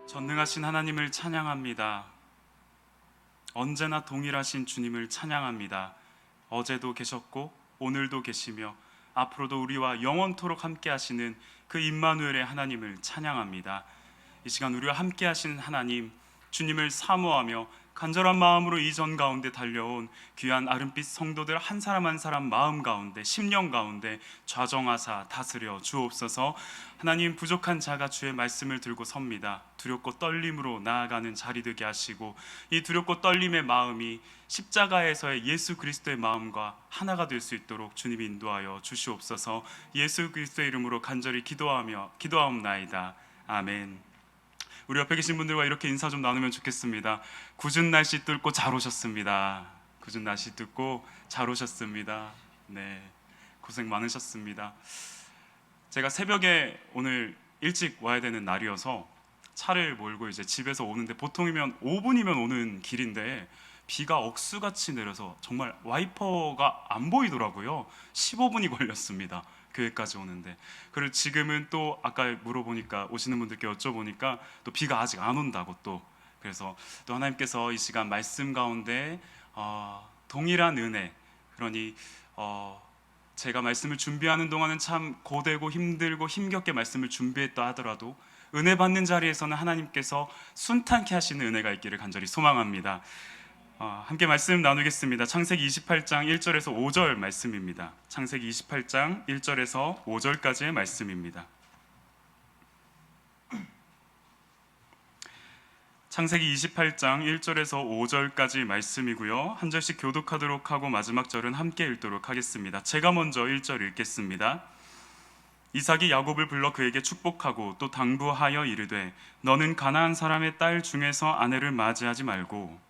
전능하신 하나님을 찬양합니다. 언제나 동일하신 주님을 찬양합니다. 어제도 계셨고 오늘도 계시며 앞으로도 우리와 영원토록 함께 하시는 그 임마누엘의 하나님을 찬양합니다. 이 시간 우리와 함께 하시는 하나님, 주님을 사모하며 간절한 마음으로 이 전 가운데 달려온 귀한 아름빛 성도들 한 사람 한 사람 마음 가운데, 심령 가운데 좌정하사 다스려 주옵소서. 하나님, 부족한 자가 주의 말씀을 들고 섭니다. 두렵고 떨림으로 나아가는 자리 되게 하시고, 이 두렵고 떨림의 마음이 십자가에서의 예수 그리스도의 마음과 하나가 될 수 있도록 주님 인도하여 주시옵소서. 예수 그리스도의 이름으로 간절히 기도하옵나이다. 아멘. 우리 옆에 계신 분들과 이렇게 인사 좀 나누면 좋겠습니다. 굳은 날씨 뚫고 잘 오셨습니다. 굳은 날씨 뚫고 잘 오셨습니다. 네, 고생 많으셨습니다. 제가 새벽에 오늘 일찍 와야 되는 날이어서 차를 몰고 이제 집에서 오는데, 보통이면 5분이면 오는 길인데 비가 억수같이 내려서 정말 와이퍼가 안 보이더라고요. 15분이 걸렸습니다, 교회까지 오는데. 그리고 지금은 또 아까 물어보니까, 오시는 분들께 여쭤보니까 또 비가 아직 안 온다고, 또 그래서 또 하나님께서 이 시간 말씀 가운데 동일한 은혜, 그러니 제가 말씀을 준비하는 동안은 참 고되고 힘들고 힘겹게 말씀을 준비했다 하더라도 은혜 받는 자리에서는 하나님께서 순탄케 하시는 은혜가 있기를 간절히 소망합니다. 함께 말씀 나누겠습니다. 창세기 28장 1절에서 5절 말씀입니다. 창세기 28장 1절에서 5절까지의 말씀입니다. 창세기 28장 1절에서 5절까지 말씀이고요. 한 절씩 교독하도록 하고 마지막 절은 함께 읽도록 하겠습니다. 제가 먼저 1절 읽겠습니다. 이삭이 야곱을 불러 그에게 축복하고 또 당부하여 이르되, 너는 가나안 사람의 딸 중에서 아내를 맞이하지 말고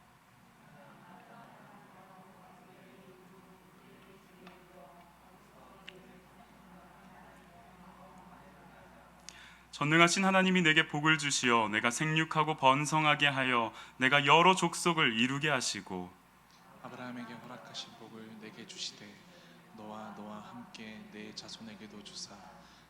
전능하신 하나님이 내게 복을 주시어 내가 생육하고 번성하게 하여 내가 여러 족속을 이루게 하시고 아브라함에게 허락하신 복을 내게 주시되 너와 함께 내 자손에게도 주사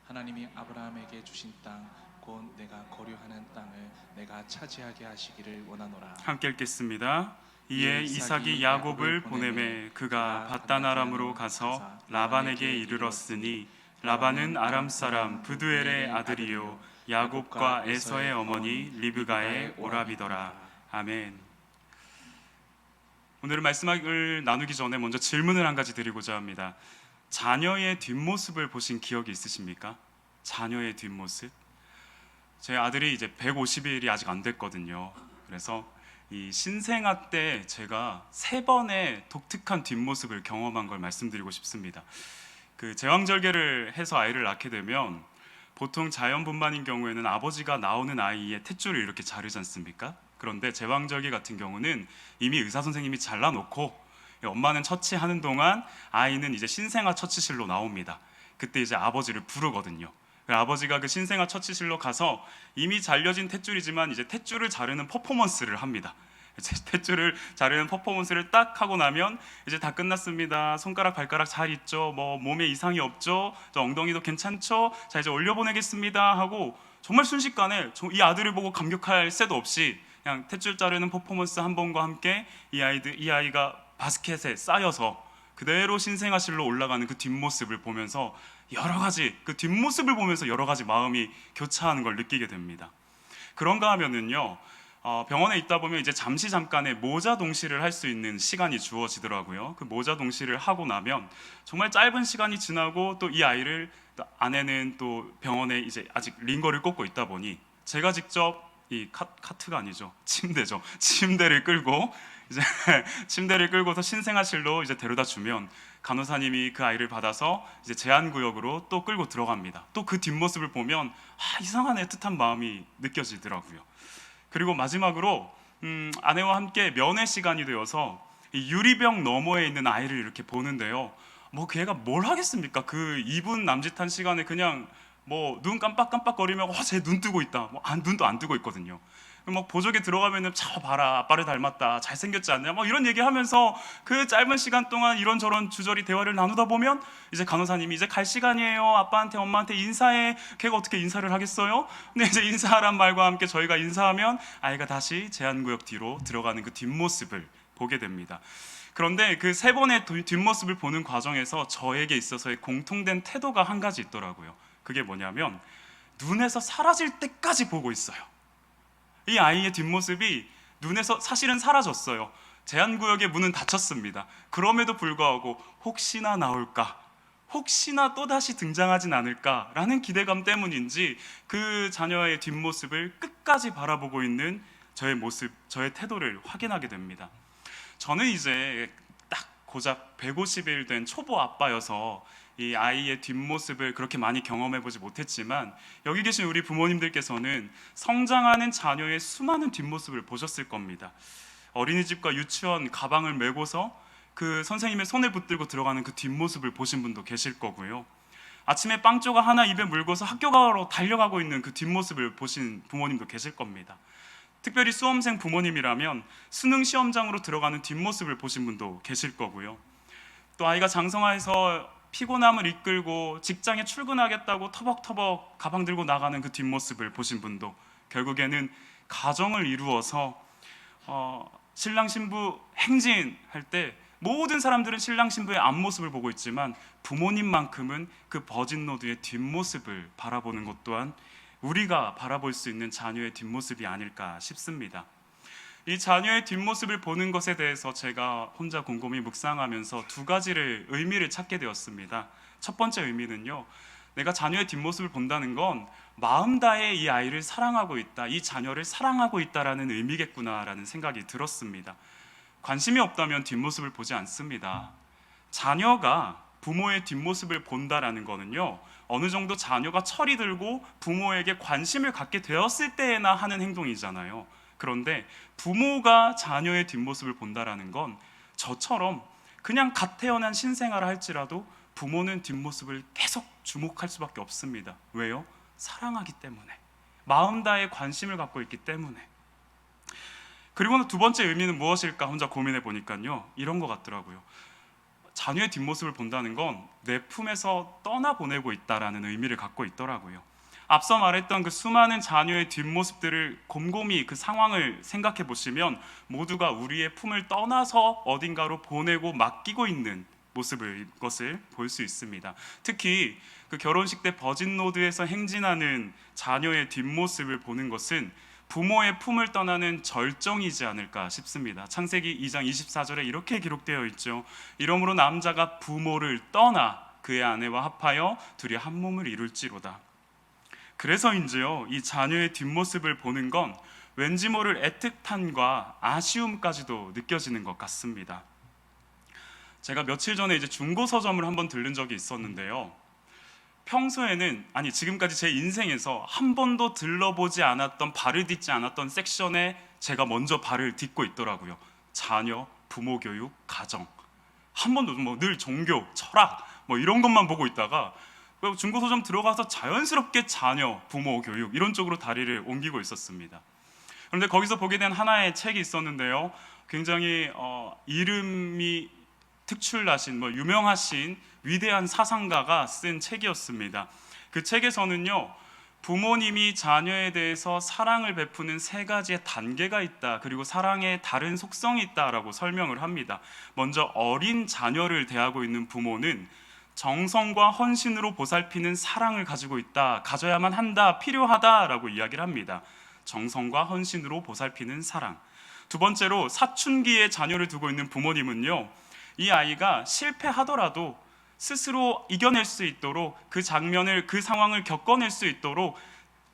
하나님이 아브라함에게 주신 땅 곧 내가 거류하는 땅을 내가 차지하게 하시기를 원하노라. 함께 읽겠습니다. 이에 이삭이 야곱을 보내매 그가 밧단 아람으로 가서 라반에게 이르렀으니 라반은 아람 사람 브두엘의 아들이요 야곱과 에서의 어머니 리브가의 오라비더라. 아멘. 오늘 말씀을 나누기 전에 먼저 질문을 한 가지 드리고자 합니다. 자녀의 뒷모습을 보신 기억이 있으십니까? 자녀의 뒷모습? 제 아들이 이제 150일이 아직 안 됐거든요. 그래서 이 신생아 때 제가 3번의 독특한 뒷모습을 경험한 걸 말씀드리고 싶습니다. 그 제왕절개를 해서 아이를 낳게 되면 보통 자연분만인 경우에는 아버지가 나오는 아이의 탯줄을 이렇게 자르지 않습니까? 그런데 제왕절개 같은 경우는 이미 의사 선생님이 잘라놓고 엄마는 처치하는 동안 아이는 이제 신생아 처치실로 나옵니다. 그때 이제 아버지를 부르거든요. 아버지가 그 신생아 처치실로 가서 이미 잘려진 탯줄이지만 이제 탯줄을 자르는 퍼포먼스를 합니다. 탯줄을 자르는 퍼포먼스를 딱 하고 나면 이제 다 끝났습니다. 손가락 발가락 잘 있죠? 뭐 몸에 이상이 없죠? 저 엉덩이도 괜찮죠? 자 이제 올려보내겠습니다 하고 정말 순식간에 이 아들을 보고 감격할 새도 없이 그냥 탯줄 자르는 퍼포먼스 한 번과 함께 이 아이가 바스켓에 쌓여서 그대로 신생아실로 올라가는 그 뒷모습을 보면서 그 뒷모습을 보면서 여러 가지 마음이 교차하는 걸 느끼게 됩니다. 그런가 하면은요, 병원에 있다 보면 이제 잠깐의 모자 동시를 할 수 있는 시간이 주어지더라고요. 그 모자 동시를 하고 나면 정말 짧은 시간이 지나고 또 이 아이를 아내는 또 병원에 이제 아직 링거를 꽂고 있다 보니 제가 직접 이 카트가 아니죠, 침대를 끌고 이제 침대를 끌고서 신생아실로 이제 데려다 주면 간호사님이 그 아이를 받아서 이제 제한구역으로 또 끌고 들어갑니다. 또 그 뒷모습을 보면 이상한 애틋한 마음이 느껴지더라고요. 그리고 마지막으로 아내와 함께 면회 시간이 되어서 이 유리병 너머에 있는 아이를 이렇게 보는데요. 뭐 그 애가 뭘 하겠습니까? 그 2분 남짓한 시간에 그냥 뭐 눈 깜빡깜빡거리면 쟤 눈 뜨고 있다. 눈도 안 뜨고 있거든요. 막 보조개 들어가면은 저 봐라 아빠를 닮았다 잘생겼지 않냐 막 이런 얘기하면서 그 짧은 시간 동안 이런저런 주저리 대화를 나누다 보면 이제 간호사님이 이제 갈 시간이에요. 아빠한테 엄마한테 인사해. 걔가 어떻게 인사를 하겠어요? 근데 이제 인사하란 말과 함께 저희가 인사하면 아이가 다시 제한구역 뒤로 들어가는 그 뒷모습을 보게 됩니다. 그런데 그 세 번의 뒷모습을 보는 과정에서 저에게 있어서의 공통된 태도가 한 가지 있더라고요. 그게 뭐냐면 눈에서 사라질 때까지 보고 있어요. 이 아이의 뒷모습이 눈에서 사실은 사라졌어요. 제한구역의 문은 닫혔습니다. 그럼에도 불구하고 혹시나 나올까, 혹시나 또다시 등장하진 않을까라는 기대감 때문인지 그 자녀의 뒷모습을 끝까지 바라보고 있는 저의 모습, 저의 태도를 확인하게 됩니다. 저는 이제 딱 고작 150일 된 초보 아빠여서 이 아이의 뒷모습을 그렇게 많이 경험해보지 못했지만 여기 계신 우리 부모님들께서는 성장하는 자녀의 수많은 뒷모습을 보셨을 겁니다. 어린이집과 유치원 가방을 메고서 그 선생님의 손을 붙들고 들어가는 그 뒷모습을 보신 분도 계실 거고요. 아침에 빵 조각 하나 입에 물고서 학교 가러 달려가고 있는 그 뒷모습을 보신 부모님도 계실 겁니다. 특별히 수험생 부모님이라면 수능 시험장으로 들어가는 뒷모습을 보신 분도 계실 거고요. 또 아이가 장성화해서 피곤함을 이끌고 직장에 출근하겠다고 터벅터벅 가방 들고 나가는 그 뒷모습을 보신 분도, 결국에는 가정을 이루어서 신랑 신부 행진할 때 모든 사람들은 신랑 신부의 앞모습을 보고 있지만 부모님만큼은 그 버진로드의 뒷모습을 바라보는 것 또한 우리가 바라볼 수 있는 자녀의 뒷모습이 아닐까 싶습니다. 이 자녀의 뒷모습을 보는 것에 대해서 제가 혼자 곰곰이 묵상하면서 두 가지를 의미를 찾게 되었습니다. 첫 번째 의미는요, 내가 자녀의 뒷모습을 본다는 건 마음 다해 이 아이를 사랑하고 있다, 이 자녀를 사랑하고 있다라는 의미겠구나라는 생각이 들었습니다. 관심이 없다면 뒷모습을 보지 않습니다. 자녀가 부모의 뒷모습을 본다라는 거는요, 어느 정도 자녀가 철이 들고 부모에게 관심을 갖게 되었을 때에나 하는 행동이잖아요. 그런데 부모가 자녀의 뒷모습을 본다라는 건 저처럼 그냥 갓 태어난 신생아라 할지라도 부모는 뒷모습을 계속 주목할 수밖에 없습니다. 왜요? 사랑하기 때문에, 마음 다해 관심을 갖고 있기 때문에. 그리고 두 번째 의미는 무엇일까 혼자 고민해 보니까요, 이런 것 같더라고요. 자녀의 뒷모습을 본다는 건 내 품에서 떠나보내고 있다라는 의미를 갖고 있더라고요. 앞서 말했던 그 수많은 자녀의 뒷모습들을 곰곰이 그 상황을 생각해 보시면 모두가 우리의 품을 떠나서 어딘가로 보내고 맡기고 있는 모습을 것을 볼 수 있습니다. 특히 그 결혼식 때 버진로드에서 행진하는 자녀의 뒷모습을 보는 것은 부모의 품을 떠나는 절정이지 않을까 싶습니다. 창세기 2장 24절에 이렇게 기록되어 있죠. 이러므로 남자가 부모를 떠나 그의 아내와 합하여 둘이 한 몸을 이룰지로다. 그래서인지요, 이 자녀의 뒷모습을 보는 건 왠지 모를 애틋함과 아쉬움까지도 느껴지는 것 같습니다. 제가 며칠 전에 이제 중고 서점을 한번 들른 적이 있었는데요. 평소에는, 아니 지금까지 제 인생에서 한 번도 들러보지 않았던, 발을 딛지 않았던 섹션에 제가 먼저 발을 딛고 있더라고요. 자녀, 부모 교육, 가정. 한 번도 늘 종교, 철학 이런 것만 보고 있다가 중고 서점 들어가서 자연스럽게 자녀, 부모 교육 이런 쪽으로 다리를 옮기고 있었습니다. 그런데 거기서 보게 된 하나의 책이 있었는데요. 굉장히 이름이 특출나신 유명하신 위대한 사상가가 쓴 책이었습니다. 그 책에서는요, 부모님이 자녀에 대해서 사랑을 베푸는 세 가지의 단계가 있다, 그리고 사랑의 다른 속성이 있다라고 설명을 합니다. 먼저 어린 자녀를 대하고 있는 부모는 정성과 헌신으로 보살피는 사랑을 가지고 있다, 가져야만 한다, 필요하다라고 이야기를 합니다. 정성과 헌신으로 보살피는 사랑. 두 번째로 사춘기에 자녀를 두고 있는 부모님은요, 이 아이가 실패하더라도 스스로 이겨낼 수 있도록, 그 장면을, 그 상황을 겪어낼 수 있도록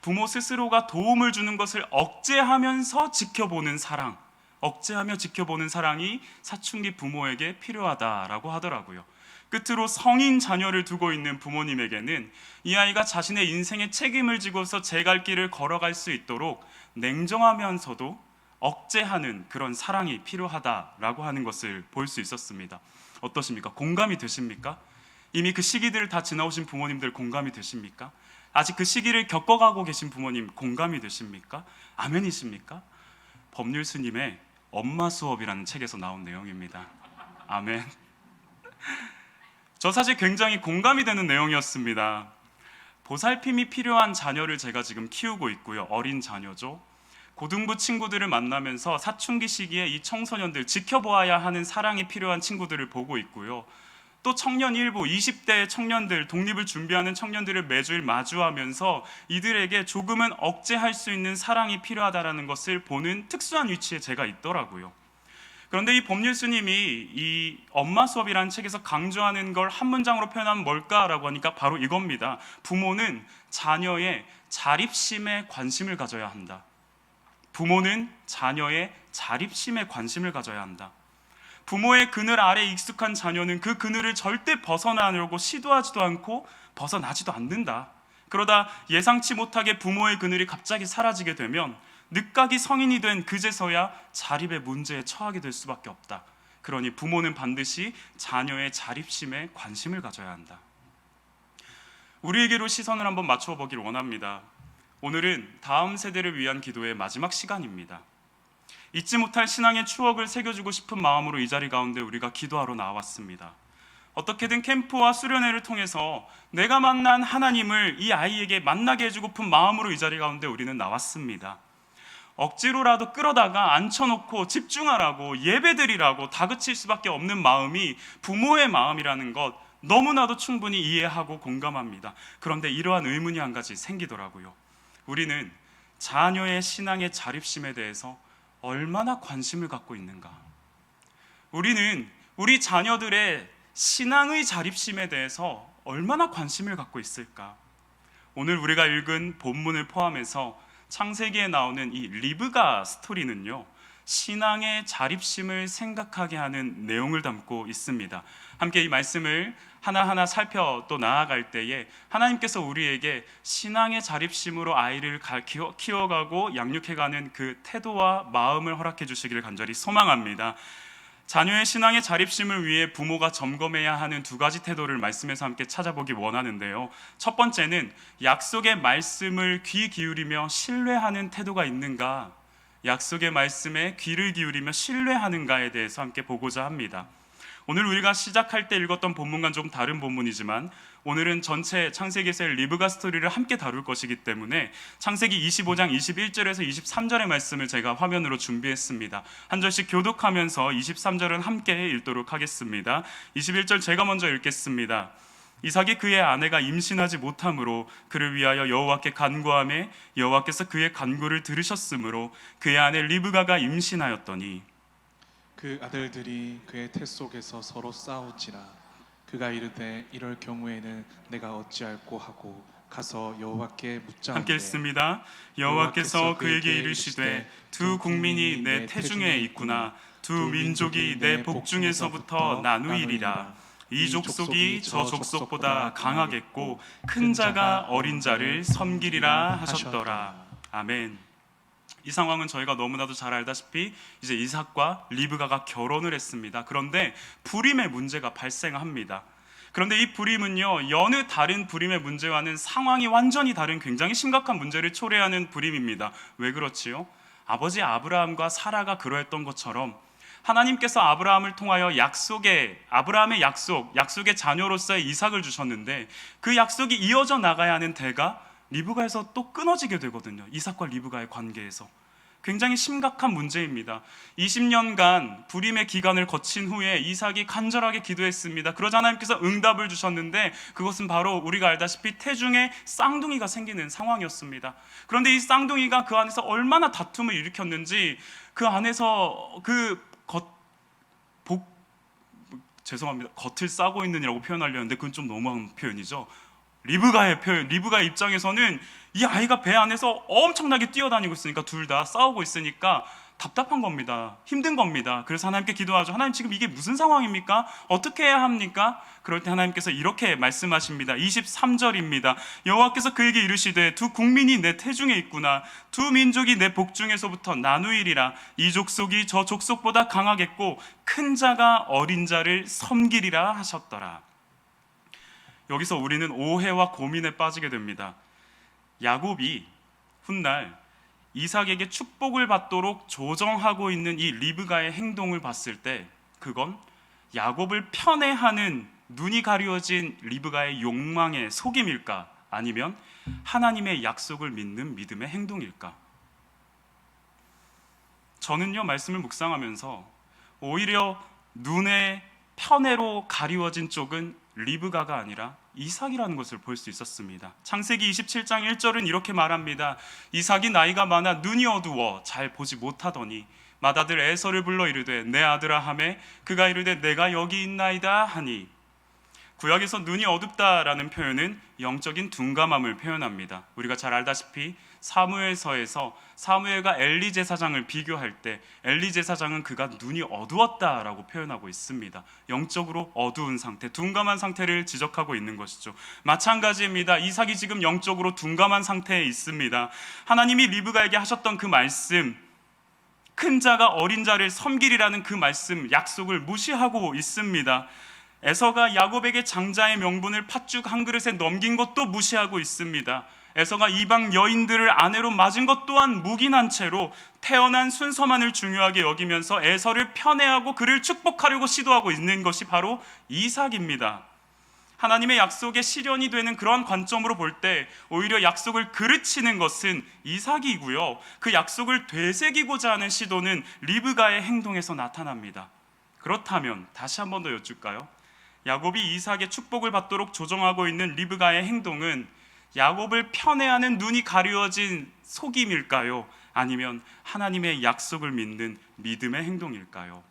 부모 스스로가 도움을 주는 것을 억제하면서 지켜보는 사랑, 억제하며 지켜보는 사랑이 사춘기 부모에게 필요하다라고 하더라고요. 끝으로 성인 자녀를 두고 있는 부모님에게는 이 아이가 자신의 인생의 책임을 지고서 제 갈 길을 걸어갈 수 있도록 냉정하면서도 억제하는 그런 사랑이 필요하다라고 하는 것을 볼 수 있었습니다. 어떠십니까? 공감이 되십니까? 이미 그 시기들을 다 지나오신 부모님들 공감이 되십니까? 아직 그 시기를 겪어가고 계신 부모님 공감이 되십니까? 아멘이십니까? 법률 스님의 엄마 수업이라는 책에서 나온 내용입니다. 아멘. 저 사실 굉장히 공감이 되는 내용이었습니다. 보살핌이 필요한 자녀를 제가 지금 키우고 있고요. 어린 자녀죠. 고등부 친구들을 만나면서 사춘기 시기에 이 청소년들, 지켜보아야 하는 사랑이 필요한 친구들을 보고 있고요. 또 청년 일부, 20대 청년들, 독립을 준비하는 청년들을 매주일 마주하면서 이들에게 조금은 억제할 수 있는 사랑이 필요하다는 것을 보는 특수한 위치에 제가 있더라고요. 그런데 이 법률 스님이 이 엄마 수업이라는 책에서 강조하는 걸 한 문장으로 표현하면 뭘까라고 하니까 바로 이겁니다. 부모는 자녀의 자립심에 관심을 가져야 한다. 부모는 자녀의 자립심에 관심을 가져야 한다. 부모의 그늘 아래 익숙한 자녀는 그 그늘을 절대 벗어나려고 시도하지도 않고 벗어나지도 않는다. 그러다 예상치 못하게 부모의 그늘이 갑자기 사라지게 되면 늦가기 성인이 된 그제서야 자립의 문제에 처하게 될 수밖에 없다. 그러니 부모는 반드시 자녀의 자립심에 관심을 가져야 한다. 우리에게로 시선을 한번 맞춰 보길 원합니다. 오늘은 다음 세대를 위한 기도의 마지막 시간입니다. 잊지 못할 신앙의 추억을 새겨주고 싶은 마음으로 이 자리 가운데 우리가 기도하러 나왔습니다. 어떻게든 캠프와 수련회를 통해서 내가 만난 하나님을 이 아이에게 만나게 해주고픈 마음으로 이 자리 가운데 우리는 나왔습니다. 억지로라도 끌어다가 앉혀놓고 집중하라고 예배드리라고 다그칠 수밖에 없는 마음이 부모의 마음이라는 것 너무나도 충분히 이해하고 공감합니다. 그런데 이러한 의문이 한 가지 생기더라고요. 우리는 자녀의 신앙의 자립심에 대해서 얼마나 관심을 갖고 있는가? 우리는 우리 자녀들의 신앙의 자립심에 대해서 얼마나 관심을 갖고 있을까? 오늘 우리가 읽은 본문을 포함해서 창세기에 나오는 이 리브가 스토리는요, 신앙의 자립심을 생각하게 하는 내용을 담고 있습니다. 함께 이 말씀을 하나하나 살펴 또 나아갈 때에 하나님께서 우리에게 신앙의 자립심으로 아이를 키워가고 양육해가는 그 태도와 마음을 허락해 주시기를 간절히 소망합니다. 자녀의 신앙의 자립심을 위해 부모가 점검해야 하는 두 가지 태도를 말씀에서 함께 찾아보기 원하는데요. 첫 번째는 약속의 말씀을 귀 기울이며 신뢰하는 태도가 있는가, 약속의 말씀에 귀를 기울이며 신뢰하는가에 대해서 함께 보고자 합니다. 오늘 우리가 시작할 때 읽었던 본문과는 좀 다른 본문이지만 오늘은 전체 창세기에서의 리브가 스토리를 함께 다룰 것이기 때문에 창세기 25장 21절에서 23절의 말씀을 제가 화면으로 준비했습니다. 한 절씩 교독하면서 23절은 함께 읽도록 하겠습니다. 21절 제가 먼저 읽겠습니다. 이삭이 그의 아내가 임신하지 못함으로 그를 위하여 여호와께 간구하매 여호와께서 그의 간구를 들으셨으므로 그의 아내 리브가가 임신하였더니 그 아들들이 그의 태 속에서 서로 싸우지라. 그가 이르되 이럴 경우에는 내가 어찌할꼬 하고 가서 여호와께 묻자온대. 함께 읽습니다. 여호와께서 그에게 이르시되 두 국민이 내 태중에 있구나. 두 민족이 내 복중에서부터 나누이리라. 이 족속이 저 족속보다 강하겠고 큰 자가 어린 자를 섬기리라 하셨더라. 아멘. 이 상황은 저희가 너무나도 잘 알다시피 이제 이삭과 리브가가 결혼을 했습니다. 그런데 불임의 문제가 발생합니다. 그런데 이 불임은요, 여느 다른 불임의 문제와는 상황이 완전히 다른 굉장히 심각한 문제를 초래하는 불임입니다. 왜 그렇지요? 아버지 아브라함과 사라가 그러했던 것처럼 하나님께서 아브라함을 통하여 아브라함의 약속의 자녀로서의 이삭을 주셨는데 그 약속이 이어져 나가야 하는 대가 리브가에서 또 끊어지게 되거든요. 이삭과 리브가의 관계에서. 굉장히 심각한 문제입니다. 20년간 불임의 기간을 거친 후에 이삭이 간절하게 기도했습니다. 그러자 하나님께서 응답을 주셨는데 그것은 바로 우리가 알다시피 태중에 쌍둥이가 생기는 상황이었습니다. 그런데 이 쌍둥이가 그 안에서 얼마나 다툼을 일으켰는지 그 안에서 겉을 싸고 있느냐고 표현하려는데 그건 좀 너무한 표현이죠. 리브가의 입장에서는 이 아이가 배 안에서 엄청나게 뛰어다니고 있으니까 둘 다 싸우고 있으니까 답답한 겁니다. 힘든 겁니다. 그래서 하나님께 기도하죠. 하나님, 지금 이게 무슨 상황입니까? 어떻게 해야 합니까? 그럴 때 하나님께서 이렇게 말씀하십니다. 23절입니다. 여호와께서 그에게 이르시되 두 국민이 내 태중에 있구나. 두 민족이 내 복중에서부터 나누이리라. 이 족속이 저 족속보다 강하겠고 큰 자가 어린 자를 섬기리라 하셨더라. 여기서 우리는 오해와 고민에 빠지게 됩니다. 야곱이 훗날 이삭에게 축복을 받도록 조정하고 있는 이 리브가의 행동을 봤을 때 그건 야곱을 편애하는 눈이 가려진 리브가의 욕망의 속임일까? 아니면 하나님의 약속을 믿는 믿음의 행동일까? 저는요, 말씀을 묵상하면서 오히려 눈의 편애로 가리워진 쪽은 리브가가 아니라 이삭이라는 것을 볼 수 있었습니다. 창세기 27장 1절은 이렇게 말합니다. 이삭이 나이가 많아 눈이 어두워 잘 보지 못하더니 맏아들 에서를 불러 이르되 내 아들아 하매 그가 이르되 내가 여기 있나이다 하니, 구약에서 눈이 어둡다라는 표현은 영적인 둔감함을 표현합니다. 우리가 잘 알다시피 사무엘서에서 사무엘과 엘리 제사장을 비교할 때 엘리 제사장은 그가 눈이 어두웠다라고 표현하고 있습니다. 영적으로 어두운 상태, 둔감한 상태를 지적하고 있는 것이죠. 마찬가지입니다. 이삭이 지금 영적으로 둔감한 상태에 있습니다. 하나님이 리브가에게 하셨던 그 말씀, 큰 자가 어린 자를 섬기리라는 그 말씀, 약속을 무시하고 있습니다. 에서가 야곱에게 장자의 명분을 팥죽 한 그릇에 넘긴 것도 무시하고 있습니다. 에서가 이방 여인들을 아내로 맞은 것 또한 묵인한 채로 태어난 순서만을 중요하게 여기면서 에서를 편애하고 그를 축복하려고 시도하고 있는 것이 바로 이삭입니다. 하나님의 약속의 실현이 되는 그러한 관점으로 볼 때 오히려 약속을 그르치는 것은 이삭이고요, 그 약속을 되새기고자 하는 시도는 리브가의 행동에서 나타납니다. 그렇다면 다시 한 번 더 여쭐까요? 야곱이 이삭의 축복을 받도록 조정하고 있는 리브가의 행동은 야곱을 편애하는 눈이 가려진 속임일까요? 아니면 하나님의 약속을 믿는 믿음의 행동일까요?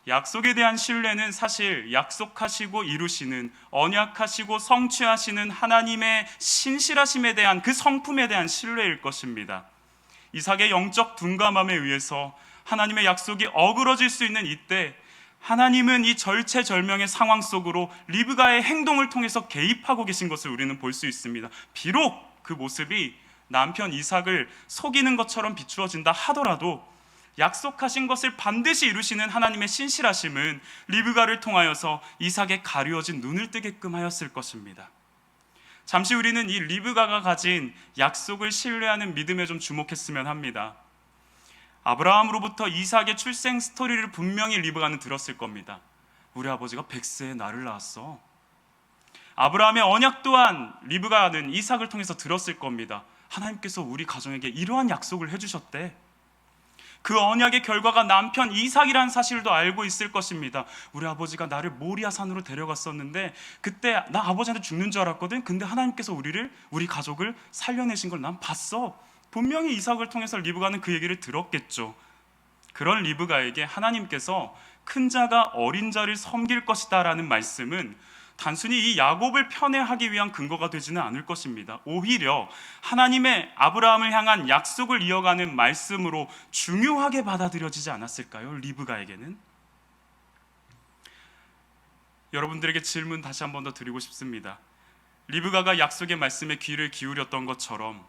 약속에 대한 신뢰는 사실 약속하시고 이루시는, 언약하시고 성취하시는 하나님의 신실하심에 대한, 그 성품에 대한 신뢰일 것입니다. 이삭의 영적 둔감함에 의해서 하나님의 약속이 어그러질 수 있는 이때 하나님은 이 절체절명의 상황 속으로 리브가의 행동을 통해서 개입하고 계신 것을 우리는 볼 수 있습니다. 비록 그 모습이 남편 이삭을 속이는 것처럼 비추어진다 하더라도 약속하신 것을 반드시 이루시는 하나님의 신실하심은 리브가를 통하여서 이삭의 가리워진 눈을 뜨게끔 하였을 것입니다. 잠시 우리는 이 리브가가 가진 약속을 신뢰하는 믿음에 좀 주목했으면 합니다. 아브라함으로부터 이삭의 출생 스토리를 분명히 리브가는 들었을 겁니다. 우리 아버지가 100세에 나를 낳았어. 아브라함의 언약 또한 리브가는 이삭을 통해서 들었을 겁니다. 하나님께서 우리 가정에게 이러한 약속을 해주셨대. 그 언약의 결과가 남편 이삭이라는 사실도 알고 있을 것입니다. 우리 아버지가 나를 모리아 산으로 데려갔었는데 그때 나 아버지한테 죽는 줄 알았거든. 근데 하나님께서 우리 가족을 살려내신 걸 난 봤어. 분명히 이삭을 통해서 리브가는 그 얘기를 들었겠죠. 그런 리브가에게 하나님께서 큰 자가 어린 자를 섬길 것이다 라는 말씀은 단순히 이 야곱을 편애하기 위한 근거가 되지는 않을 것입니다. 오히려 하나님의 아브라함을 향한 약속을 이어가는 말씀으로 중요하게 받아들여지지 않았을까요? 리브가에게는. 여러분들에게 질문 다시 한 번 더 드리고 싶습니다. 리브가가 약속의 말씀에 귀를 기울였던 것처럼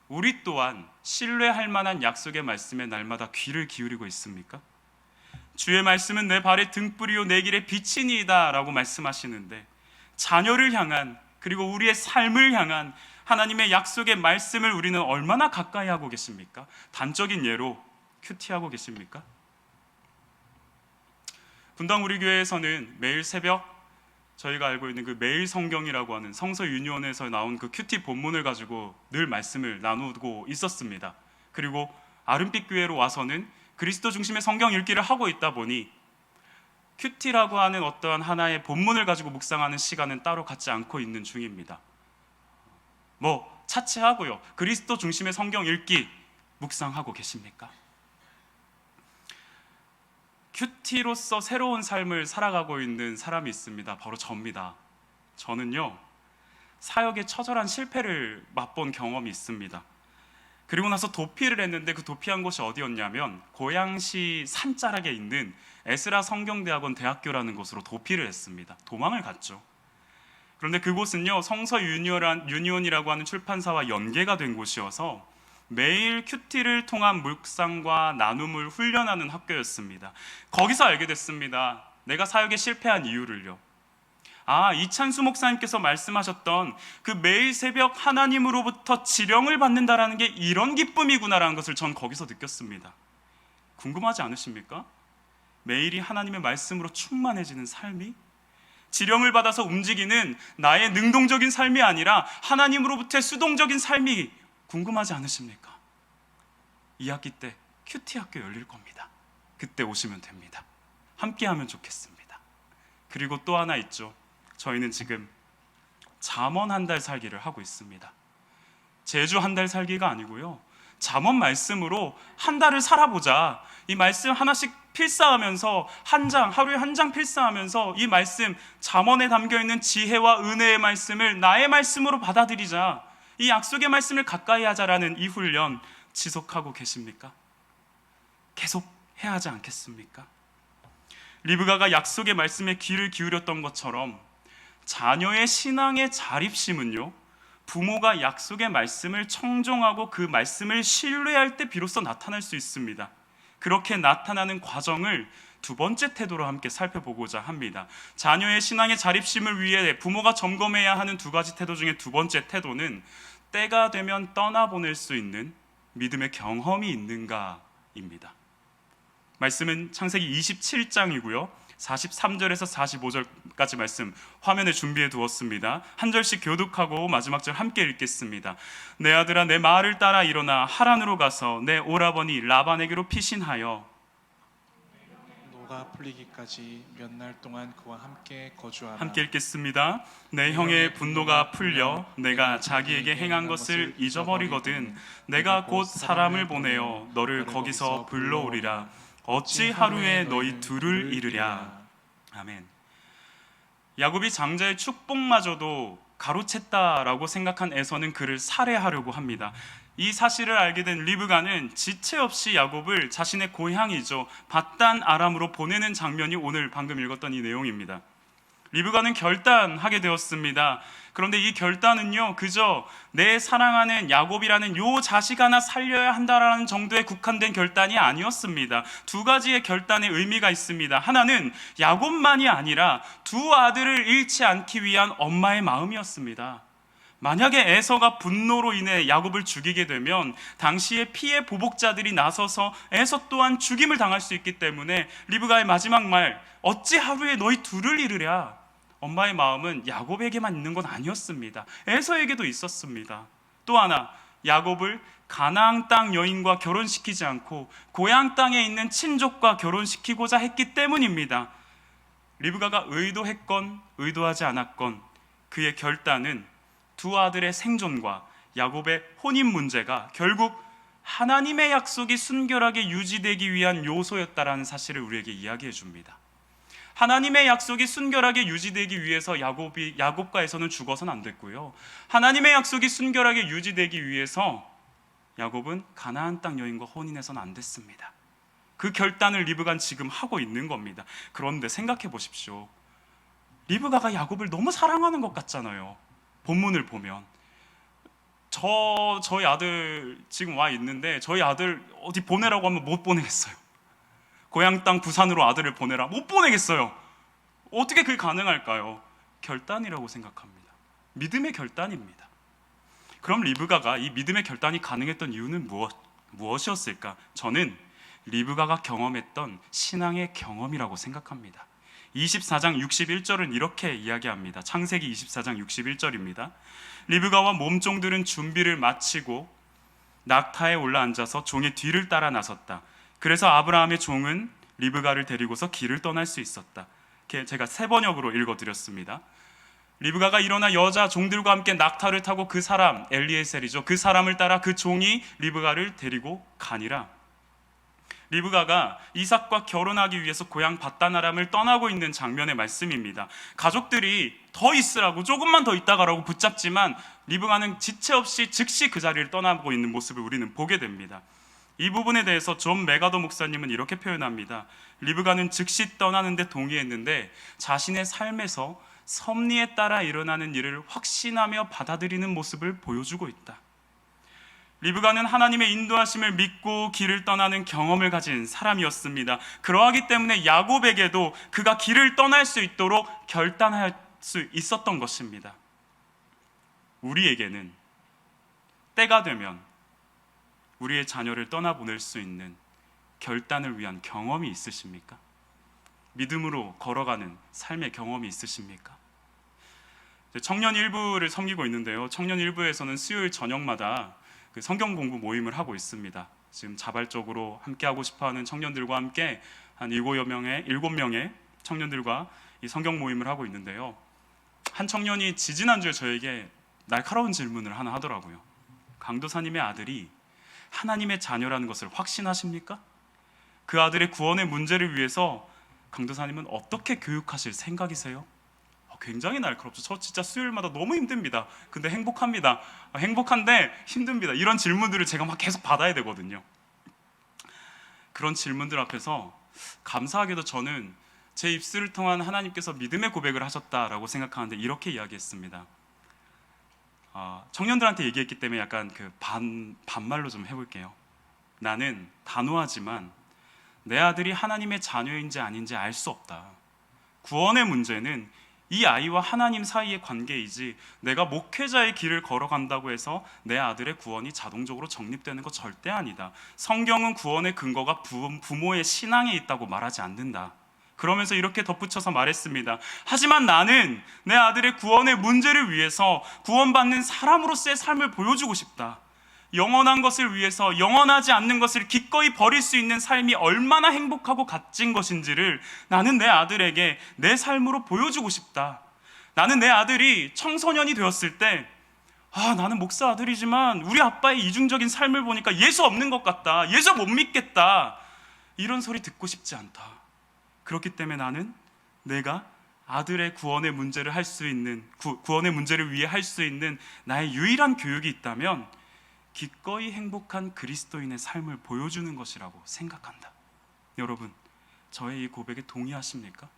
우리 또한 신뢰할 만한 약속의 말씀에 날마다 귀를 기울이고 있습니까? 주의 말씀은 내 발의 등불이요 내 길의 빛이니이다 라고 말씀하시는데, 자녀를 향한, 그리고 우리의 삶을 향한 하나님의 약속의 말씀을 우리는 얼마나 가까이 하고 계십니까? 단적인 예로 큐티하고 계십니까? 분당 우리 교회에서는 매일 새벽 저희가 알고 있는 그 매일 성경이라고 하는 성서 유니온에서 나온 그 큐티 본문을 가지고 늘 말씀을 나누고 있었습니다. 그리고 아름빛 교회로 와서는 그리스도 중심의 성경 읽기를 하고 있다 보니 큐티라고 하는 어떠한 하나의 본문을 가지고 묵상하는 시간은 따로 갖지 않고 있는 중입니다. 차치하고요. 그리스도 중심의 성경 읽기 묵상하고 계십니까? 큐티로서 새로운 삶을 살아가고 있는 사람이 있습니다. 바로 접니다. 저는요, 사역에 처절한 실패를 맛본 경험이 있습니다. 그리고 나서 도피를 했는데 그 도피한 곳이 어디였냐면 고양시 산자락에 있는 에스라 성경대학원 대학교라는 곳으로 도피를 했습니다. 도망을 갔죠. 그런데 그곳은요, 성서 유니온이라고 하는 출판사와 연계가 된 곳이어서 매일 큐티를 통한 묵상과 나눔을 훈련하는 학교였습니다. 거기서 알게 됐습니다. 내가 사역에 실패한 이유를요. 이찬수 목사님께서 말씀하셨던 그 매일 새벽 하나님으로부터 지령을 받는다라는 게 이런 기쁨이구나라는 것을 전 거기서 느꼈습니다. 궁금하지 않으십니까? 매일이 하나님의 말씀으로 충만해지는 삶이, 지령을 받아서 움직이는 나의 능동적인 삶이 아니라 하나님으로부터의 수동적인 삶이 궁금하지 않으십니까? 2학기 때 큐티 학교 열릴 겁니다. 그때 오시면 됩니다. 함께 하면 좋겠습니다. 그리고 또 하나 있죠. 저희는 지금 잠언 한 달 살기를 하고 있습니다. 제주 한 달 살기가 아니고요, 잠언 말씀으로 한 달을 살아보자. 이 말씀 하나씩 필사하면서 하루에 한 장 필사하면서 이 말씀, 잠언에 담겨있는 지혜와 은혜의 말씀을 나의 말씀으로 받아들이자. 이 약속의 말씀을 가까이 하자라는 이 훈련 지속하고 계십니까? 계속 해야 하지 않겠습니까? 리브가가 약속의 말씀에 귀를 기울였던 것처럼 자녀의 신앙의 자립심은요, 부모가 약속의 말씀을 청종하고 그 말씀을 신뢰할 때 비로소 나타날 수 있습니다. 그렇게 나타나는 과정을 두 번째 태도로 함께 살펴보고자 합니다. 자녀의 신앙의 자립심을 위해 부모가 점검해야 하는 두 가지 태도 중에 두 번째 태도는 때가 되면 떠나보낼 수 있는 믿음의 경험이 있는가입니다. 말씀은 창세기 27장이고요 43절에서 45절까지 말씀 화면에 준비해 두었습니다. 한 절씩 교독하고 마지막 절 함께 읽겠습니다. 내 아들아, 내 말을 따라 일어나 하란으로 가서 내 오라버니 라반에게로 피신하여 노가 풀리기까지 몇 날 동안 그와 함께 거주하라. 함께 읽겠습니다. 내 형의 분노가 풀려 내가 자기에게 행한 것을 잊어버리거든 내가 곧 사람을 보내어 너를 거기서 불러오리라. 어찌 하루에 너희 둘을 이르랴. 아멘. 야곱이 장자의 축복마저도 가로챘다라고 생각한 에서는 그를 살해하려고 합니다. 이 사실을 알게 된 리브가는 지체 없이 야곱을 자신의 고향이죠 밧단 아람으로 보내는 장면이 오늘 방금 읽었던 이 내용입니다. 리브가는 결단하게 되었습니다. 그런데 이 결단은요, 그저 내 사랑하는 야곱이라는 요 자식 하나 살려야 한다라는 정도에 국한된 결단이 아니었습니다. 두 가지의 결단의 의미가 있습니다. 하나는 야곱만이 아니라 두 아들을 잃지 않기 위한 엄마의 마음이었습니다. 만약에 에서가 분노로 인해 야곱을 죽이게 되면 당시에 피해 보복자들이 나서서 에서 또한 죽임을 당할 수 있기 때문에 리브가의 마지막 말, 어찌 하루에 너희 둘을 이르랴. 엄마의 마음은 야곱에게만 있는 건 아니었습니다. 에서에게도 있었습니다. 또 하나, 야곱을 가나안 땅 여인과 결혼시키지 않고 고향 땅에 있는 친족과 결혼시키고자 했기 때문입니다. 리브가가 의도했건 의도하지 않았건 그의 결단은 두 아들의 생존과 야곱의 혼인 문제가 결국 하나님의 약속이 순결하게 유지되기 위한 요소였다라는 사실을 우리에게 이야기해 줍니다. 하나님의 약속이 순결하게 유지되기 위해서 야곱과 에서는 죽어서는 안 됐고요, 하나님의 약속이 순결하게 유지되기 위해서 야곱은 가나안 땅 여인과 혼인해서는 안 됐습니다. 그 결단을 리브가는 지금 하고 있는 겁니다. 그런데 생각해 보십시오. 리브가가 야곱을 너무 사랑하는 것 같잖아요. 본문을 보면 저희 아들 지금 와 있는데 저희 아들 어디 보내라고 하면 못 보내겠어요. 고향 땅 부산으로 아들을 보내라, 못 보내겠어요. 어떻게 그게 가능할까요? 결단이라고 생각합니다. 믿음의 결단입니다. 그럼 리브가가 이 믿음의 결단이 가능했던 이유는 무엇이었을까? 저는 리브가가 경험했던 신앙의 경험이라고 생각합니다. 24장 61절은 이렇게 이야기합니다. 창세기 24장 61절입니다. 리브가와 몸종들은 준비를 마치고 낙타에 올라앉아서 종의 뒤를 따라 나섰다. 그래서 아브라함의 종은 리브가를 데리고서 길을 떠날 수 있었다. 제가 세 번역으로 읽어드렸습니다. 리브가가 일어나 여자 종들과 함께 낙타를 타고 그 사람, 엘리에셀이죠, 그 사람을 따라 그 종이 리브가를 데리고 가니라. 리브가가 이삭과 결혼하기 위해서 고향 밧단 아람을 떠나고 있는 장면의 말씀입니다. 가족들이 더 있으라고, 조금만 더 있다가라고 붙잡지만 리브가는 지체 없이 즉시 그 자리를 떠나고 있는 모습을 우리는 보게 됩니다. 이 부분에 대해서 존 메가더 목사님은 이렇게 표현합니다. 리브가는 즉시 떠나는데 동의했는데 자신의 삶에서 섭리에 따라 일어나는 일을 확신하며 받아들이는 모습을 보여주고 있다. 리브가는 하나님의 인도하심을 믿고 길을 떠나는 경험을 가진 사람이었습니다. 그러하기 때문에 야곱에게도 그가 길을 떠날 수 있도록 수 있었던 것입니다. 우리에게는 때가 되면 우리의 자녀를 떠나보낼 수 있는 결단을 위한 경험이 있으십니까? 믿음으로 걸어가는 삶의 경험이 있으십니까? 청년 일부를 섬기고 있는데요, 청년 일부에서는 수요일 저녁마다 그 성경 공부 모임을 하고 있습니다. 지금 자발적으로 함께하고 싶어하는 청년들과 함께 한 7명의 청년들과 이 성경 모임을 하고 있는데요, 한 청년이 지지난주에 저에게 날카로운 질문을 하나 하더라고요. 강도사님의 아들이 하나님의 자녀라는 것을 확신하십니까? 그 아들의 구원의 문제를 위해서 강도사님은 어떻게 교육하실 생각이세요? 굉장히 날카롭죠. 저 진짜 수요일마다 너무 힘듭니다. 근데 행복합니다. 행복한데 힘듭니다. 이런 질문들을 제가 막 계속 받아야 되거든요. 그런 질문들 앞에서 감사하게도 저는 제 입술을 통한 하나님께서 믿음의 고백을 하셨다라고 생각하는데 이렇게 이야기했습니다. 청년들한테 얘기했기 때문에 약간 그 반말로 좀 해볼게요. 나는 단호하지만 내 아들이 하나님의 자녀인지 아닌지 알 수 없다. 구원의 문제는 이 아이와 하나님 사이의 관계이지 내가 목회자의 길을 걸어간다고 해서 내 아들의 구원이 자동적으로 정립되는 거 절대 아니다. 성경은 구원의 근거가 부모의 신앙에 있다고 말하지 않는다. 그러면서 이렇게 덧붙여서 말했습니다. 하지만 나는 내 아들의 구원의 문제를 위해서 구원받는 사람으로서의 삶을 보여주고 싶다. 영원한 것을 위해서 영원하지 않는 것을 기꺼이 버릴 수 있는 삶이 얼마나 행복하고 값진 것인지를 나는 내 아들에게 내 삶으로 보여주고 싶다. 나는 내 아들이 청소년이 되었을 때 나는 목사 아들이지만 우리 아빠의 이중적인 삶을 보니까 예수 없는 것 같다. 예수 못 믿겠다. 이런 소리 듣고 싶지 않다. 그렇기 때문에 나는 내가 아들의 구원의 문제를 할 수 있는 구원의 문제를 위해 할 수 있는 나의 유일한 교육이 있다면 기꺼이 행복한 그리스도인의 삶을 보여주는 것이라고 생각한다. 여러분, 저의 이 고백에 동의하십니까?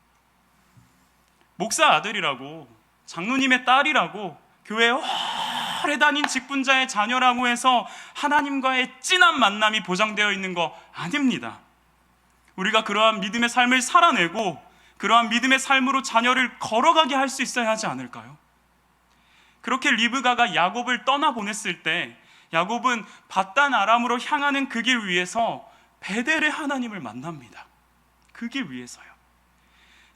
목사 아들이라고, 장로님의 딸이라고, 교회 오래 다닌 직분자의 자녀라고 해서 하나님과의 진한 만남이 보장되어 있는 거 아닙니다. 우리가 그러한 믿음의 삶을 살아내고 그러한 믿음의 삶으로 자녀를 걸어가게 할 수 있어야 하지 않을까요? 그렇게 리브가가 야곱을 떠나보냈을 때 야곱은 밧단 아람으로 향하는 그 길 위에서 베델의 하나님을 만납니다. 그 길 위에서요.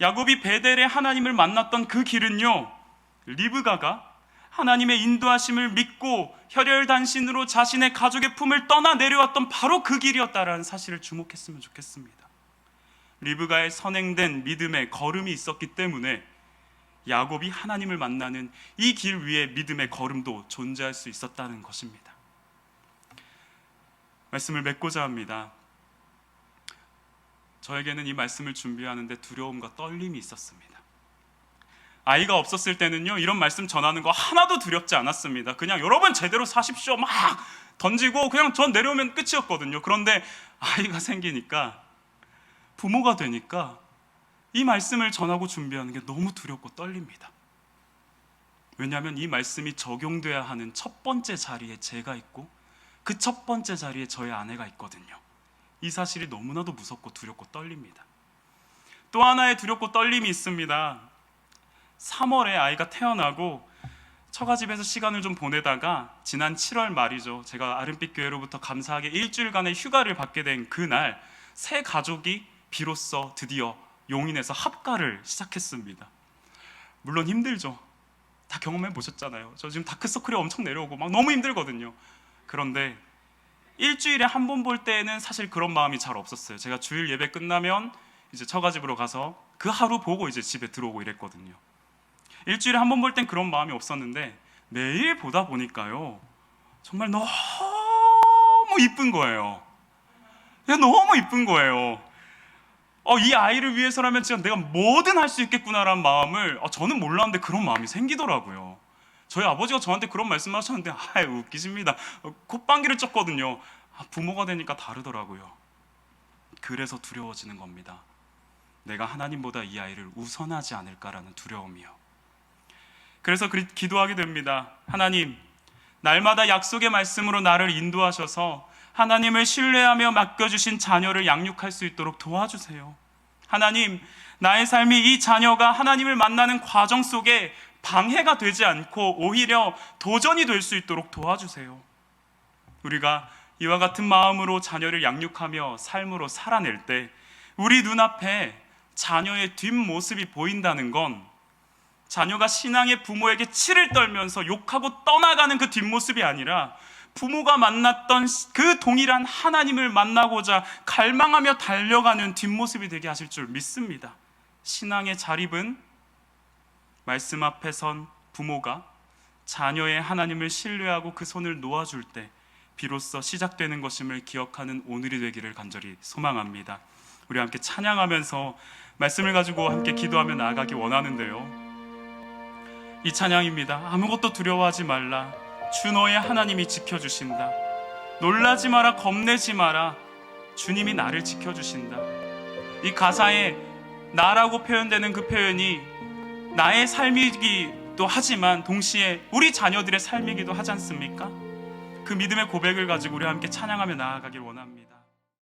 야곱이 베델의 하나님을 만났던 그 길은요, 리브가가 하나님의 인도하심을 믿고 혈혈단신으로 자신의 가족의 품을 떠나 내려왔던 바로 그 길이었다라는 사실을 주목했으면 좋겠습니다. 리브가의 선행된 믿음의 걸음이 있었기 때문에 야곱이 하나님을 만나는 이 길 위에 믿음의 걸음도 존재할 수 있었다는 것입니다. 말씀을 맺고자 합니다. 저에게는 이 말씀을 준비하는데 두려움과 떨림이 있었습니다. 아이가 없었을 때는요, 이런 말씀 전하는 거 하나도 두렵지 않았습니다. 그냥 여러분 제대로 사십시오 막 던지고 그냥 전 내려오면 끝이었거든요. 그런데 아이가 생기니까, 부모가 되니까 이 말씀을 전하고 준비하는 게 너무 두렵고 떨립니다. 왜냐하면 이 말씀이 적용돼야 하는 첫 번째 자리에 제가 있고 그 첫 번째 자리에 저의 아내가 있거든요. 이 사실이 너무나도 무섭고 두렵고 떨립니다. 또 하나의 두렵고 떨림이 있습니다. 3월에 아이가 태어나고 처가집에서 시간을 좀 보내다가 지난 7월 말이죠, 제가 아름빛 교회로부터 감사하게 일주일간의 휴가를 받게 된 그날 새 가족이 비로소 드디어 용인에서 합가를 시작했습니다. 물론 힘들죠. 다 경험해 보셨잖아요. 저 지금 다크서클이 엄청 내려오고 막 너무 힘들거든요. 그런데 일주일에 한 번 볼 때는 사실 그런 마음이 잘 없었어요. 제가 주일 예배 끝나면 이제 처가집으로 가서 그 하루 보고 이제 집에 들어오고 이랬거든요. 일주일에 한 번 볼 땐 그런 마음이 없었는데 매일 보다 보니까요, 정말 너무 이쁜 거예요. 너무 이쁜 거예요. 이 아이를 위해서라면 진짜 내가 뭐든 할 수 있겠구나라는 마음을, 저는 몰랐는데 그런 마음이 생기더라고요. 저희 아버지가 저한테 그런 말씀을 하셨는데 웃기십니다. 콧방귀를 쪘거든요. 부모가 되니까 다르더라고요. 그래서 두려워지는 겁니다. 내가 하나님보다 이 아이를 우선하지 않을까라는 두려움이요. 그래서 기도하게 됩니다. 하나님, 날마다 약속의 말씀으로 나를 인도하셔서 하나님을 신뢰하며 맡겨주신 자녀를 양육할 수 있도록 도와주세요. 하나님, 나의 삶이 이 자녀가 하나님을 만나는 과정 속에 방해가 되지 않고 오히려 도전이 될 수 있도록 도와주세요. 우리가 이와 같은 마음으로 자녀를 양육하며 삶으로 살아낼 때 우리 눈앞에 자녀의 뒷모습이 보인다는 건 자녀가 신앙의 부모에게 치를 떨면서 욕하고 떠나가는 그 뒷모습이 아니라 부모가 만났던 그 동일한 하나님을 만나고자 갈망하며 달려가는 뒷모습이 되게 하실 줄 믿습니다. 신앙의 자립은 말씀 앞에 선 부모가 자녀의 하나님을 신뢰하고 그 손을 놓아줄 때 비로소 시작되는 것임을 기억하는 오늘이 되기를 간절히 소망합니다. 우리 함께 찬양하면서 말씀을 가지고 함께 기도하며 나아가기 원하는데요, 이 찬양입니다. 아무것도 두려워하지 말라. 주 너의 하나님이 지켜주신다. 놀라지 마라, 겁내지 마라. 주님이 나를 지켜주신다. 이 가사에 나라고 표현되는 그 표현이 나의 삶이기도 하지만 동시에 우리 자녀들의 삶이기도 하지 않습니까? 그 믿음의 고백을 가지고 우리 함께 찬양하며 나아가길 원합니다.